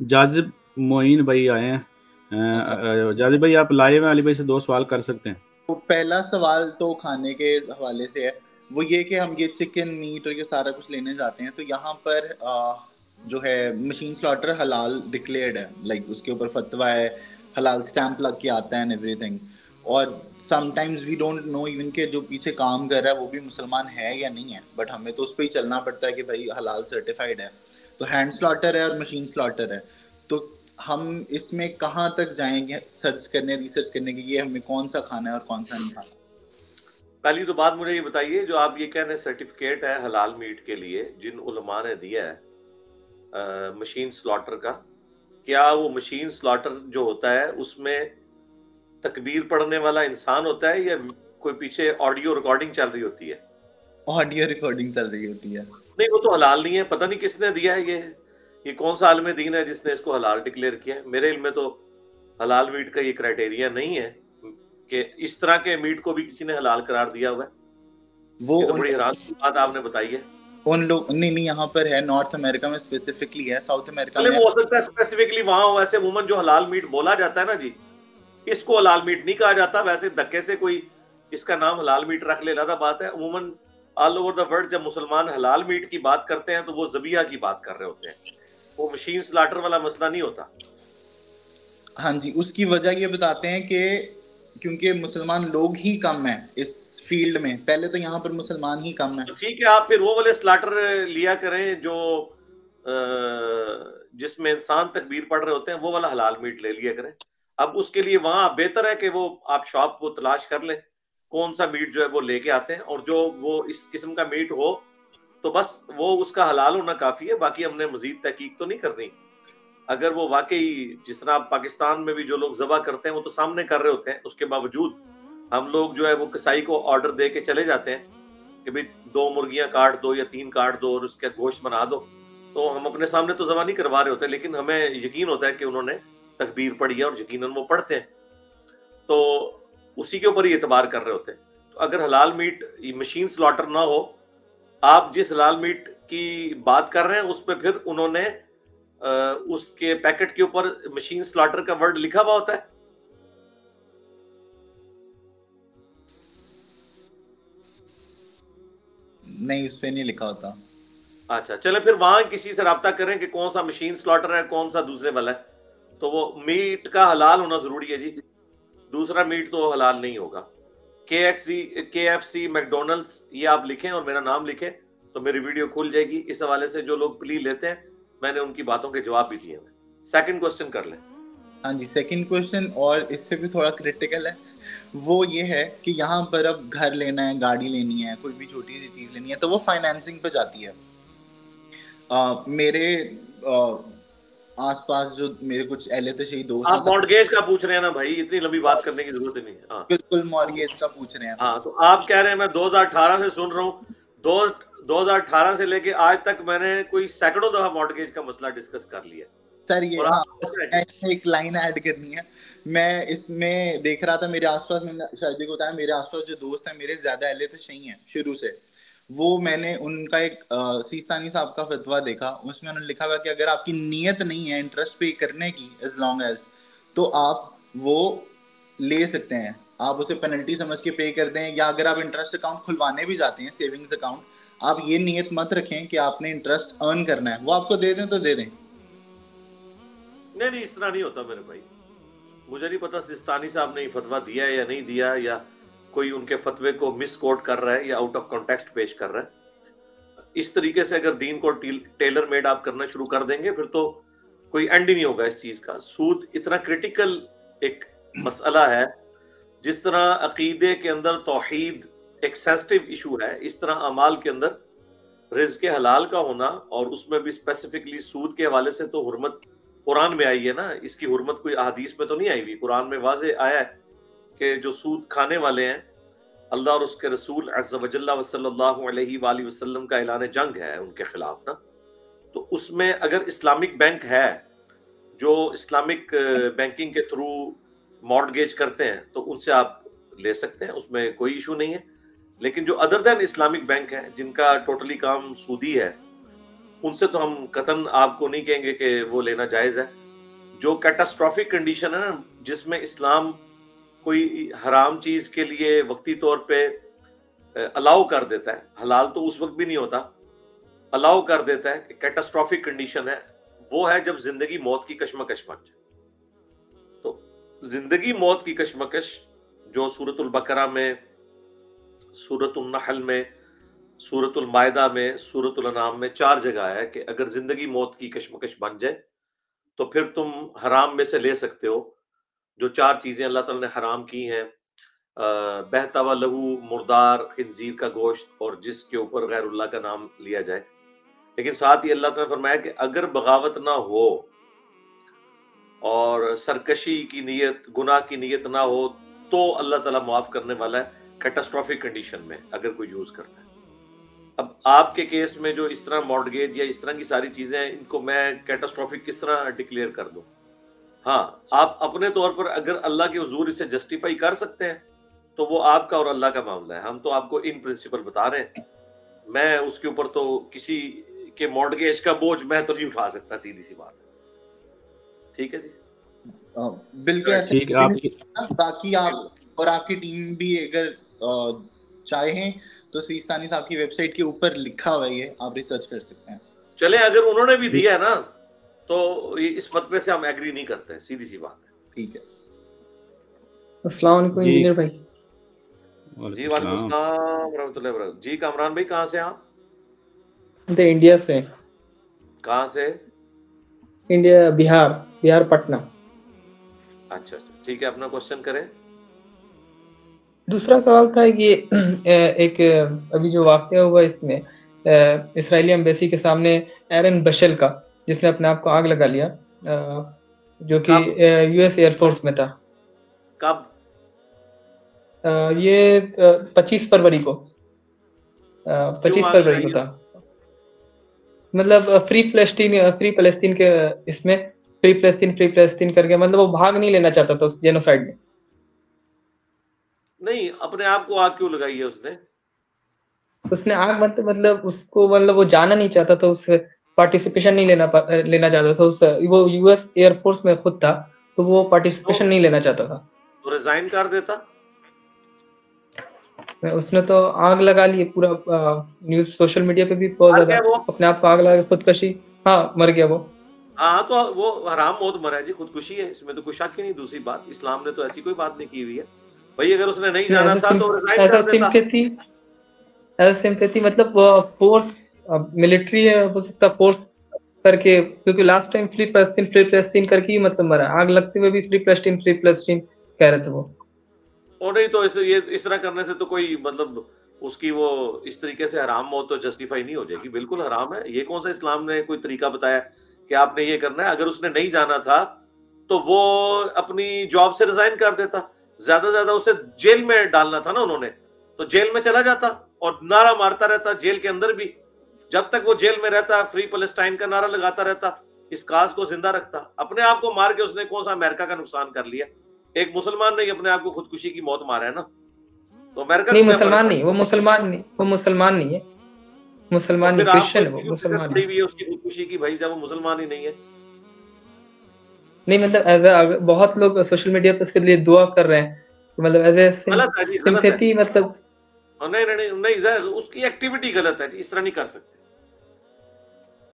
जाजिब मोइन भाई आए हैं। अच्छा। जाजिब भाई आप लाइव हैं, अली भाई से दो सवाल कर सकते हैं। तो पहला सवाल तो खाने के हवाले से है। वो ये कि हम ये चिकन मीट और ये सारा कुछ लेने जाते हैं तो यहाँ पर जो है मशीन स्लॉटर हलाल डिक्लेयर्ड है, लाइक उसके ऊपर फतवा है, हलाल स्टैंप लग के आता है एंड एवरीथिंग। और sometimes we don't know even के जो पीछे काम कर रहा है वो भी मुसलमान है या नहीं है, बट हमें तो उस पर ही चलना पड़ता है कि भाई हलाल सर्टिफाइड है। तो हैंड स्लॉटर है और मशीन स्लॉटर है। तो हम इसमें कहाँ तक जाएंगे सर्च करने, रिसर्च करने की, ये हमें कौन सा खाना है और कौन सा नहीं खाना। पहली तो बात मुझे ये बताइए, जो आप ये कह रहे हैं सर्टिफिकेट है हलाल मीट के लिए जिन उलमा ने दिया है मशीन स्लॉटर का, क्या वो मशीन स्लॉटर जो होता है उसमें तकबीर पढ़ने वाला इंसान होता है या कोई पीछे ऑडियो रिकॉर्डिंग चल रही होती है? ऑडियो रिकॉर्डिंग चल रही होती है। नहीं, वो तो हलाल नहीं है। पता नहीं किसने दिया है ये कौन सा आलिम दीन है जिसने इसको हलाल डिक्लेयर किया है। मेरे इल्म में तो हलाल मीट का ये क्राइटेरिया नहीं है कि इस तरह के मीट को भी किसी ने हलाल करार दिया हुआ है। वो ये तो उन बड़ी हैरान की बात आपने बताई है। उन लोग नहीं नहीं, यहाँ पर है, नॉर्थ अमेरिका में स्पेसिफिकली है, साउथ अमेरिका भले में। वो हो सकता है स्पेसिफिकली वहां हो, वैसे अमूमन जो हलाल मीट बोला जाता है ना जी, इसको हलाल मीट नहीं कहा जाता। वैसे धक्के से कोई इसका नाम हलाल मीट रख ले, अलग बात है। अमूमन ऑल ओवर द वर्ल्ड जब मुसलमान हलाल मीट की बात करते हैं तो वो जबिया की बात कर रहे होते हैं, वो मशीन स्लाटर वाला मसला नहीं होता। हाँ जी, उसकी वजह ये बताते हैं कि क्योंकि मुसलमान लोग ही कम हैं इस फील्ड में, पहले तो यहाँ पर मुसलमान ही कम है। तो ठीक है, आप फिर वो वाले स्लाटर लिया करें जो जिसमें इंसान तकबीर पढ़ रहे होते हैं, वो वाला हलाल मीट ले लिया करें। अब उसके लिए वहां बेहतर है कि वो आप शॉप वो तलाश कर लें कौन सा मीट जो है वो लेके आते हैं, और जो वो इस किस्म का मीट हो तो बस वो उसका हलाल होना काफी है। बाकी हमने मजीद तहकीक तो नहीं करनी। अगर वो वाकई जिस तरह पाकिस्तान में भी जो लोग जबा करते हैं वो तो सामने कर रहे होते हैं, उसके बावजूद हम लोग जो है वो कसाई को ऑर्डर दे के चले जाते हैं कि भाई 2 मुर्गियां काट दो या 3 काट दो और उसका गोश्त बना दो। तो हम अपने सामने तो जबा नहीं करवा रहे होते, लेकिन हमें यकीन होता है कि उन्होंने तकबीर पढ़ी है और यकीनन वो पढ़ते हैं, तो उसी के ऊपर ही एतबार कर रहे होते हैं। तो अगर हलाल मीट मशीन स्लॉटर ना हो, आप जिस हलाल मीट की बात कर रहे हैं उस पर फिर उन्होंने उसके पैकेट के ऊपर मशीन स्लॉटर का वर्ड लिखा हुआ होता है। नहीं, उस पर नहीं लिखा होता। अच्छा, चले फिर वहां किसी से रब्ता करें कि कौन सा मशीन स्लॉटर है कौन सा दूसरे वाला है। तो वो मीट का हलाल होना जरूरी है जी, दूसरा मीट तो हलाल नहीं होगा। KFC मैकडोनल्ड्स ये आप लिखें और मेरा नाम लिखें तो मेरी वीडियो खुल जाएगी। इस हवाले से जो लोग प्ली लेते हैं मैंने उनकी बातों के जवाब भी दिए हैं। सेकंड क्वेश्चन कर लें। हाँ जी, सेकंड क्वेश्चन और इससे भी थोड़ा क्रिटिकल है। वो ये है कि यहाँ पर अब घर लेना है, गाड़ी लेनी है, कोई भी छोटी सी चीज लेनी है तो वो फाइनेंसिंग पे जाती है। मेरे आसपास जो मेरे कुछ अहले तशरीह दोस्त हैं आप मॉर्टगेज का पूछ रहे हैं ना भाई, इतनी लंबी बात करने की जरूरत ही नहीं है। हाँ, बिल्कुल मॉर्गेज का पूछ रहे हैं। हाँ, तो आप कह रहे हैं मैं 2018 से सुन रहा हूँ। 2018 से लेके आज तक मैंने कोई सैकड़ों दफा मॉर्टगेज का मसला डिस्कस कर लिया सर ये, और हाँ, आप पूछ रहे हैं। इसमें एक लाइन ऐड करनी है। मैं इसमें देख रहा था मेरे आसपास, मैंने शायद को बताया, मेरे आसपास जो दोस्त हैं मेरे ज्यादा अहले तशरीह हैं शुरू से। वो मैंने उनका एक सीस्तानी साहब का फतवा देखा, उसमें उन्होंने लिखा हुआ कि अगर आपकी नीयत नहीं है इंटरेस्ट पे करने की, एज लॉन्ग एज, तो आप वो ले सकते हैं। आप उसे पेनल्टी समझ के पे कर दें, या अगर आप इंटरेस्ट अकाउंट खुलवाने भी जाते हैं, सेविंग्स अकाउंट, आप ये नियत मत रखें कि आपने इंटरेस्ट अर्न करना है, वो आपको दे दें तो दे दें। नहीं नहीं, इस तरह नहीं होता मेरे भाई। मुझे नहीं पता सिस्तानी साहब ने फतवा दिया है या नहीं दिया, या कोई उनके फतवे को मिस कोट कर रहा है या आउट ऑफ कॉन्टेक्स्ट पेश कर रहा है। इस तरीके से अगर दीन को टेलर मेड आप करना शुरू कर देंगे फिर तो कोई एंड ही नहीं होगा इस चीज का। सूद इतना क्रिटिकल एक मसला है, जिस तरह अकीदे के अंदर तौहीद एक सेंसिटिव इशू है, इस तरह अमाल के अंदर रिज़्क़ हलाल का होना, और उसमें भी स्पेसिफिकली सूद के हवाले से तो हुर्मत कुरान में आई है ना। इसकी हुर्मत कोई अहादीस में तो नहीं आई हुई, कुरान में वाज़े आया है कि जो सूद खाने वाले हैं, अल्लाह और उसके रसूल अज़्ज़ा वजल्ला व सल्लल्लाहु अलैहि वसल्लम का ऐलान जंग है उनके खिलाफ ना। तो उसमें अगर इस्लामिक बैंक है जो इस्लामिक बैंकिंग के थ्रू मॉर्टगेज करते हैं तो उनसे आप ले सकते हैं, उसमें कोई इशू नहीं है। लेकिन जो अदर देन इस्लामिक बैंक है जिनका टोटली काम सूदी है, उनसे तो हम कतन आपको नहीं कहेंगे कि वो लेना जायज है। जो कैटास्ट्रॉफिक कंडीशन है ना, जिसमें इस्लाम कोई हराम चीज के लिए वक्ती तौर पे अलाउ कर देता है, हलाल तो उस वक्त भी नहीं होता, अलाउ कर देता है, कैटास्ट्रॉफिक कंडीशन है, वो है जब जिंदगी मौत की कशमकश बन जाए। तो जिंदगी मौत की कशमकश जो सूरतुल बकरा में, सूरतुल नहल में, सूरतुल मायदा में, सूरतुल अनाम में 4 जगह है कि अगर जिंदगी मौत की कशमकश बन जाए तो फिर तुम हराम में से ले सकते हो। जो 4 चीजें अल्लाह ताला ने हराम की हैं, बहता हुआ लहू, मुर्दार, खिंजीर का गोश्त और जिसके ऊपर गैरुल्लाह का नाम लिया जाए। लेकिन साथ ही अल्लाह ताला ने फरमाया कि अगर बगावत ना हो और सरकशी की नीयत, गुनाह की नीयत ना हो तो अल्लाह ताला माफ करने वाला है कैटास्ट्रॉफिक कंडीशन में अगर कोई यूज करता है। अब आपके केस में जो इस तरह मॉर्टगेज या इस तरह की सारी चीजें हैं, इनको मैं कैटास्ट्रॉफिक किस तरह डिक्लेयर कर दूं? हाँ, आप अपने तौर पर अगर अल्लाह के हुजूर इसे जस्टिफाई कर सकते हैं तो वो आपका और अल्लाह का मामला है। हम तो आपको इन प्रिंसिपल बता रहे हैं। मैं उसके ऊपर तो किसी के मॉर्टगेज का बोझ मैं तो नहीं उठा सकता, सीधी सी बात है। ठीक है जी, बिल्कुल ऐसे ठीक है। बाकी आप और आपकी टीम भी अगर चाहें तो सिस्तानी साहब की वेबसाइट के ऊपर लिखा हुआ है, आप रिसर्च कर सकते हैं। चले अगर उन्होंने भी दिया है ना तो इस फतवे से हम एग्री नहीं करते हैं, सीधी सी बात है। ठीक है। अस्सलाम वालेकुम इंजीनियर भाई। जी वालेकुम सलाम रहमतुल्लाहि व बरकातहू। जी कामरान भाई, कहाँ से आप? इंडिया से। कहाँ से? इंडिया, बिहार पटना। अच्छा, ठीक है, अपना क्वेश्चन करें। दूसरा सवाल था कि एक अभी जो वाकया हुआ इसमें इस्राएली एम्बेसी के सामने एरन बशल का, जिसने अपने आप को आग लगा लिया, जो कि यूएस एयरफोर्स में था। कब? ये 25 फरवरी को 25 फरवरी को था। मतलब फ्री पैलेस्टीन के इसमें फ्री पैलेस्टीन करके, मतलब वो भाग नहीं लेना चाहता था उस जेनोसाइड में। नहीं, अपने आप को आग क्यों लगाई है उसने आग मतलब उसको, मतलब वो जाना नहीं चाहता था, उस पार्टिसिपेशन नहीं लेना चाहता था उस, वो यूएस एयरफोर्स में खुद था तो वो पार्टिसिपेशन नहीं लेना चाहता था। तो रिजाइन कर देता। उसने तो आग लगा ली पूरा, न्यूज सोशल मीडिया पे भी बहुत ज्यादा अपने आप को आग लगा, खुदकुशी। हाँ, मर गया वो। हाँ, तो वो हराम मौत मरा है जी, खुदकुशी है, इसमें तो कोई शक ही नहीं। दूसरी बात, इस्लाम ने तो ऐसी कोई बात नहीं की हुई है भाई। अगर उसने नहीं जाना था तो रिजाइन कर देता। सिंपैथी मतलब फोर्स, मिलिट्री है, हो सकता फोर्स करके, क्योंकि लास्ट टाइम फ्री पैलेस्टीन करके ही मतलब मरा, आग लगते हुए भी फ्री पैलेस्टीन कह रहे थे वो। और नहीं तो इस तरह करने से तो कोई मतलब उसकी वो इस तरीके से हराम मौत तो जस्टिफाई नहीं हो जाएगी। बिल्कुल हराम है। ये कौन सा इस्लाम ने कोई तरीका बताया कि आपने ये करना है? अगर उसने नहीं जाना था तो वो अपनी जॉब से रिजाइन कर देता। ज्यादा उसे जेल में डालना था ना उन्होंने, तो जेल में चला जाता और नारा मारता रहता जेल के अंदर भी। जब तक वो जेल में रहता, फ्री पैलेस्टाइन का नारा लगाता रहता, इस काज को जिंदा रखता। अपने आप को मार के उसने कौन सा अमेरिका का नुकसान कर लिया? एक मुसलमान ने अपने आप को खुदकुशी की मौत मारा है ना, तो अमेरिका नहीं, मुसलमान नहीं, वो मुसलमान नहीं है, मुसलमान नहीं, क्रिश्चियन है वो, मुसलमान नहीं है उसकी खुदकुशी की भाई, जब वो मुसलमान ही नहीं है। नहीं मतलब बहुत लोग सोशल मीडिया पे उसके लिए दुआ कर रहे हैं, मतलब एज ए सिंपैथी, मतलब नहीं, उसकी एक्टिविटी गलत है, इस तरह नहीं कर सकते।